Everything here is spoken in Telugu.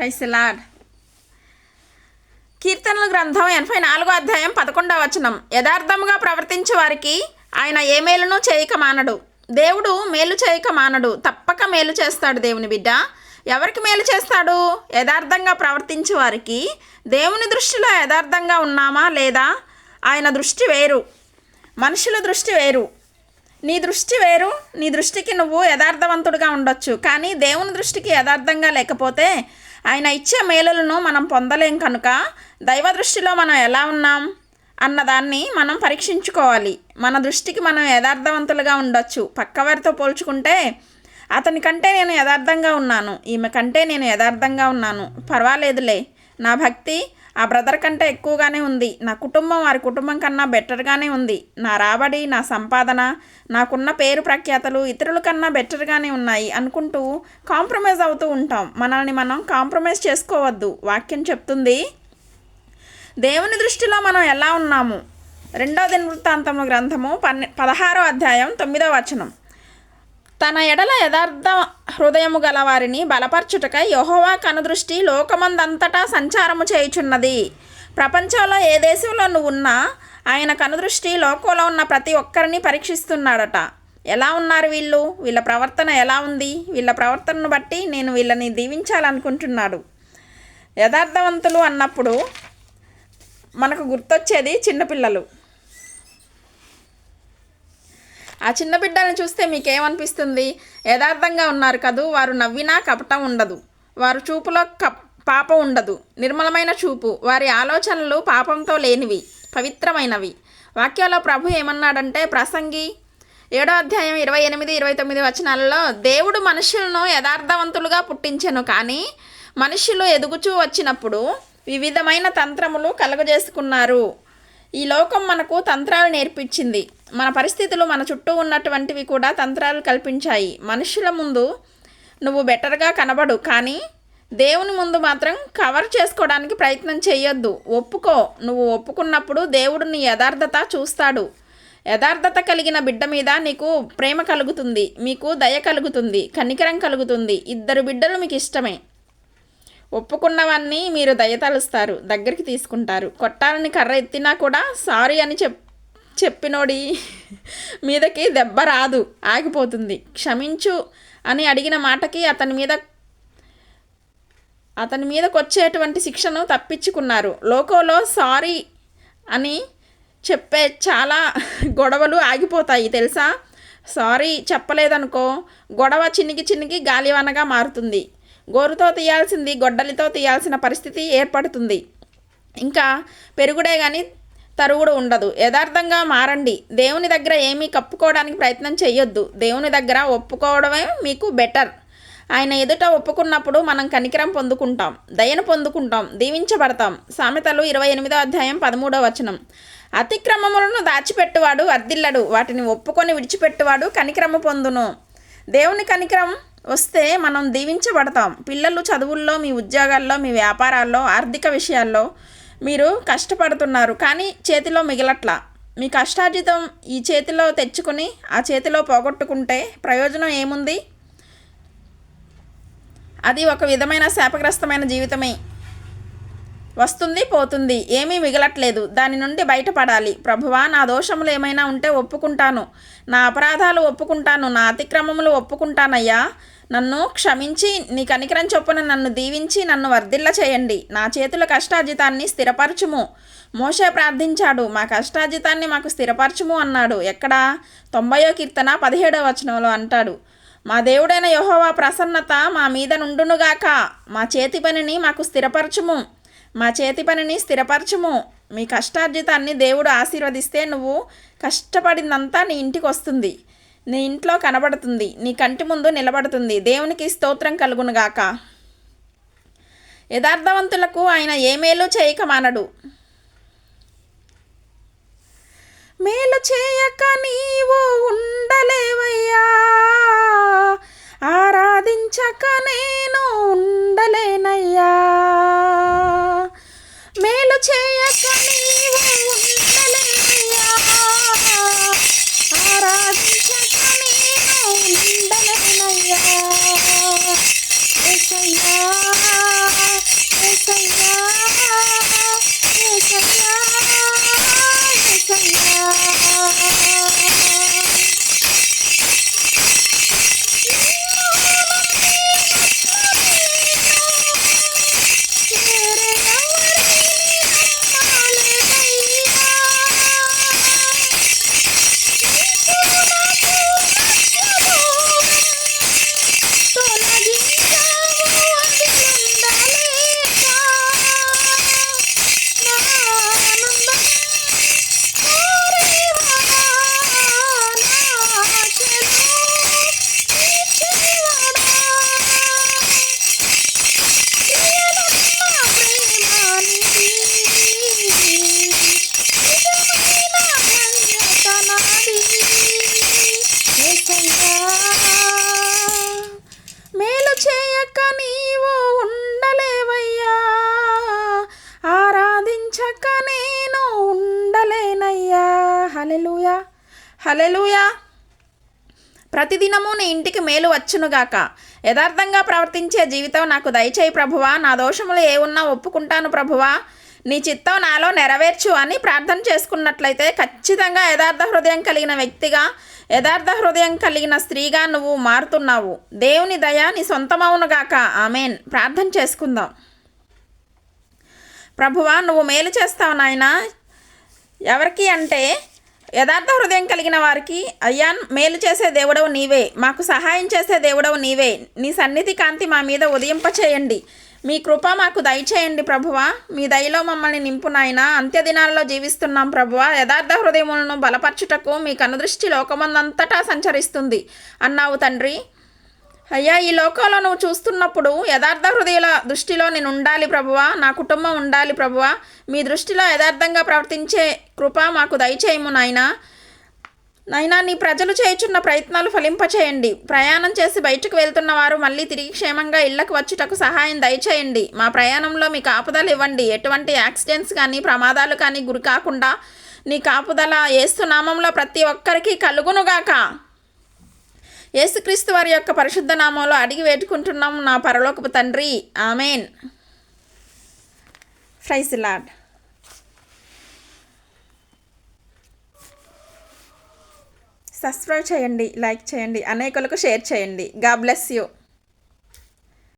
Praise the lord. కీర్తనల గ్రంథం 84వ అధ్యాయం 11వ వచనం. యథార్థముగా ప్రవర్తించే వారికి ఆయన ఏ మేలును చేయక మానడు. దేవుడు మేలు చేయక మానడు, తప్పక మేలు చేస్తాడు. దేవుని బిడ్డ ఎవరికి మేలు చేస్తాడు? యథార్థంగా ప్రవర్తించే వారికి. దేవుని దృష్టిలో యథార్థంగా ఉన్నామా లేదా? ఆయన దృష్టి వేరు, మనుషుల దృష్టి వేరు. నీ దృష్టి వేరు. నీ దృష్టికి నువ్వు యథార్థవంతుడిగా ఉండొచ్చు, కానీ దేవుని దృష్టికి యథార్థంగా లేకపోతే ఆయన ఇచ్చే మేలులను మనం పొందలేం. కనుక దైవ దృష్టిలో మనం ఎలా ఉన్నాం అన్నదాన్ని మనం పరీక్షించుకోవాలి. మన దృష్టికి మనం యథార్థవంతులుగా ఉండొచ్చు. పక్కవారితో పోల్చుకుంటే అతని కంటే నేను యథార్థంగా ఉన్నాను, ఈమె కంటే నేను యథార్థంగా ఉన్నాను, పర్వాలేదులే, నా భక్తి ఆ బ్రదర్ కంటే ఎక్కువగానే ఉంది, నా కుటుంబం వారి కుటుంబం కన్నా బెటర్గానే ఉంది, నా రాబడి, నా సంపాదన, నాకున్న పేరు ప్రఖ్యాతలు ఇతరుల కన్నా బెటర్గానే ఉన్నాయి అనుకుంటూ కాంప్రమైజ్ అవుతూ ఉంటాం. మనల్ని మనం కాంప్రమైజ్ చేసుకోవద్దు. వాక్యం చెప్తుంది దేవుని దృష్టిలో మనం ఎలా ఉన్నాము. 2వ దినవృత్తాంతముల గ్రంథము 16వ అధ్యాయం 9వ వచనం. తన ఎడల యథార్థ హృదయము గల వారిని బలపరచుటకై యెహోవా కనుదృష్టి లోకమందంతటా సంచారము చేయుచున్నది. ప్రపంచంలో ఏ దేశంలో నువ్వు ఉన్నా ఆయన కనుదృష్టి లోకంలో ఉన్న ప్రతి ఒక్కరిని పరీక్షిస్తున్నాడట. ఎలా ఉన్నారు వీళ్ళు? వీళ్ళ ప్రవర్తన ఎలా ఉంది? వీళ్ళ ప్రవర్తనను బట్టి నేను వీళ్ళని దీవించాలనుకుంటున్నాడు. యథార్థవంతులు అన్నప్పుడు మనకు గుర్తొచ్చేది చిన్నపిల్లలు. ఆ చిన్న బిడ్డలను చూస్తే మీకేమనిపిస్తుంది? యథార్థంగా ఉన్నారు కదూ, వారు నవ్వినా కపటం ఉండదు, వారు చూపులో పాపం ఉండదు, నిర్మలమైన చూపు, వారి ఆలోచనలు పాపంతో లేనివి, పవిత్రమైనవి. వాక్యంలో ప్రభు ఏమన్నాడంటే, ప్రసంగి 7వ అధ్యాయం 28, 29 వచనాలలో, దేవుడు మనుషులను యథార్థవంతులుగా పుట్టించెను, కానీ మనుషులు ఎదుగుచూ వచ్చినప్పుడు వివిధమైన తంత్రములు కలుగజేసుకున్నారు. ఈ లోకం మనకు తంత్రాలు నేర్పించింది. మన పరిస్థితులు, మన చుట్టూ ఉన్నటువంటివి కూడా తంత్రాలు కల్పించాయి. మనుషుల ముందు నువ్వు బెటర్గా కనబడు, కానీ దేవుని ముందు మాత్రం కవర్ చేసుకోవడానికి ప్రయత్నం చేయొద్దు. ఒప్పుకో. నువ్వు ఒప్పుకున్నప్పుడు దేవుడు నీ యథార్థత చూస్తాడు. యథార్థత కలిగిన బిడ్డ మీద నీకు ప్రేమ కలుగుతుంది, మీకు దయ కలుగుతుంది, కనికరం కలుగుతుంది. 2 బిడ్డలు మీకు ఇష్టమే. ఒప్పుకున్నవన్నీ మీరు దయతలుస్తారు, దగ్గరికి తీసుకుంటారు. కొట్టాలని కర్ర ఎత్తినా కూడా సారీ అని చెప్పినోడి మీదకి దెబ్బ రాదు, ఆగిపోతుంది. క్షమించు అని అడిగిన మాటకి అతని మీదకి వచ్చేటువంటి శిక్షను తప్పించుకున్నారు. లోకంలో సారీ అని చెప్పే చాలా గొడవలు ఆగిపోతాయి తెలుసా. సారీ చెప్పలేదనుకో, గొడవ చినిగి గాలివానగా మారుతుంది. గోరుతో తీయాల్సింది గొడ్డలితో తీయాల్సిన పరిస్థితి ఏర్పడుతుంది. ఇంకా పెరుగుడే కానీ తరుగుడు ఉండదు. యథార్థంగా మారండి. దేవుని దగ్గర ఏమీ కప్పుకోవడానికి ప్రయత్నం చేయొద్దు. దేవుని దగ్గర ఒప్పుకోవడమే మీకు బెటర్. ఆయన ఎదుట ఒప్పుకున్నప్పుడు మనం కనికరం పొందుకుంటాం, దయను పొందుకుంటాం, దీవించబడతాం. సామెతలు 28వ అధ్యాయం 13వ వచనం. అతిక్రమములను దాచిపెట్టువాడు వర్ధిల్లడు, వాటిని ఒప్పుకొని విడిచిపెట్టువాడు కనికరము పొందును. దేవుని కనికరం వస్తే మనం దీవించబడతాం. పిల్లలు చదువుల్లో, మీ ఉద్యోగాల్లో, మీ వ్యాపారాల్లో, ఆర్థిక విషయాల్లో మీరు కష్టపడుతున్నారు, కానీ చేతిలో మిగలట్లా. మీ కష్టార్జితం ఈ చేతిలో తెచ్చుకొని ఆ చేతిలో పోగొట్టుకుంటే ప్రయోజనం ఏముంది? అది ఒక విధమైన శాపగ్రస్తమైన జీవితమే. వస్తుంది పోతుంది, ఏమీ మిగలట్లేదు. దాని నుండి బయటపడాలి. ప్రభువా, నా దోషములు ఏమైనా ఉంటే ఒప్పుకుంటాను, నా అపరాధాలు ఒప్పుకుంటాను, నా అతిక్రమములు ఒప్పుకుంటానయ్యా. నన్ను క్షమించి నీ కనికరం చొప్పున నన్ను దీవించి నన్ను వర్ధిల్ల చేయండి. నా చేతుల కష్టార్జితాన్ని స్థిరపరచుము. మోషే ప్రార్థించాడు, మా కష్టార్జితాన్ని మాకు స్థిరపరచుము అన్నాడు. ఎక్కడ? 90వ కీర్తన 17వ వచనంలో అంటాడు, మా దేవుడైన యెహోవా ప్రసన్నత మా మీద నుండునుగాక. మా చేతి పనిని మాకు స్థిరపరచుము, మా చేతి పనిని స్థిరపరచుము. మీ కష్టార్జితాన్ని దేవుడు ఆశీర్వదిస్తే నువ్వు కష్టపడిందంతా నీ ఇంటికి వస్తుంది, నీ ఇంట్లో కనబడుతుంది, నీ కంటి ముందు నిలబడుతుంది. దేవునికి స్తోత్రం కలుగునుగాక. యథార్థవంతులకు ఆయన ఏ మేలు చేయక మానడు. మేలు చేయక నీవు ఉండలేవయ్యా, ఆరాధించక నేను ఉండలేనయ్యా. మేలు చేయక నీవు ఉండలేవయ్యా, ఆరాధించక నేను ఉండలేనయ్యా. యేసయ్యా హల్లెలూయా. ప్రతిదినము నీ ఇంటికి మేలు వచ్చునుగాక. యథార్థంగా ప్రవర్తించే జీవితం నాకు దయచేయి ప్రభువా. నా దోషములు ఏ ఉన్నా ఒప్పుకుంటాను ప్రభువా. నీ చిత్తం నాలో నెరవేర్చు అని ప్రార్థన చేసుకున్నట్లయితే ఖచ్చితంగా యథార్థ హృదయం కలిగిన వ్యక్తిగా, యథార్థ హృదయం కలిగిన స్త్రీగా నువ్వు మారుతున్నావు. దేవుని దయ నీ సొంతమవునుగాక. ఆమెన్. ప్రార్థన చేసుకుందాం. ప్రభువా, నువ్వు మేలు చేస్తావు నాయనా. ఎవరికి అంటే యథార్థ హృదయం కలిగిన వారికి. అయ్యా, మేలు చేసే దేవుడవు నీవే, మాకు సహాయం చేసే దేవుడవు నీవే. నీ సన్నిధి కాంతి మా మీద ఉదయింపచేయండి. మీ కృప మాకు దయచేయండి ప్రభువా. మీ దయలో మమ్మల్ని నింపు నాయనా. అంత్యదినాల్లో జీవిస్తున్నాం ప్రభువా. యథార్థ హృదయములను బలపరచుటకు మీ కనుదృష్టి లోకమందంతటా సంచరిస్తుంది అన్నావు తండ్రి. అయ్యా, ఈ లోకంలో నువ్వు చూస్తున్నప్పుడు యథార్థ హృదయాల దృష్టిలో నేను ఉండాలి ప్రభువా. నా కుటుంబం ఉండాలి ప్రభువా. మీ దృష్టిలో యథార్థంగా ప్రవర్తించే కృప మాకు దయచేయము నాయనా. నాయనా, నీ ప్రజలు చేయుచున్న ప్రయత్నాలు ఫలింపచేయండి. ప్రయాణం చేసి బయటకు వెళ్తున్న వారు మళ్ళీ తిరిగి క్షేమంగా ఇళ్లకు వచ్చుటకు సహాయం దయచేయండి. మా ప్రయాణంలో మీ కాపుదలు ఇవ్వండి. ఎటువంటి యాక్సిడెంట్స్ కానీ ప్రమాదాలు కానీ గురి కాకుండా నీ కాపుదల యేసు నామంలో ప్రతి ఒక్కరికి కలుగునుగాక. యేసుక్రీస్తు వారి యొక్క పరిశుద్ధ నామంలో అడిగి వేడుకుంటున్నాం నా పరలోకపు తండ్రి. Amen. Praise the Lord. Subscribe చేయండి, లైక్ చేయండి, అనేకులకు షేర్ చేయండి. God bless you.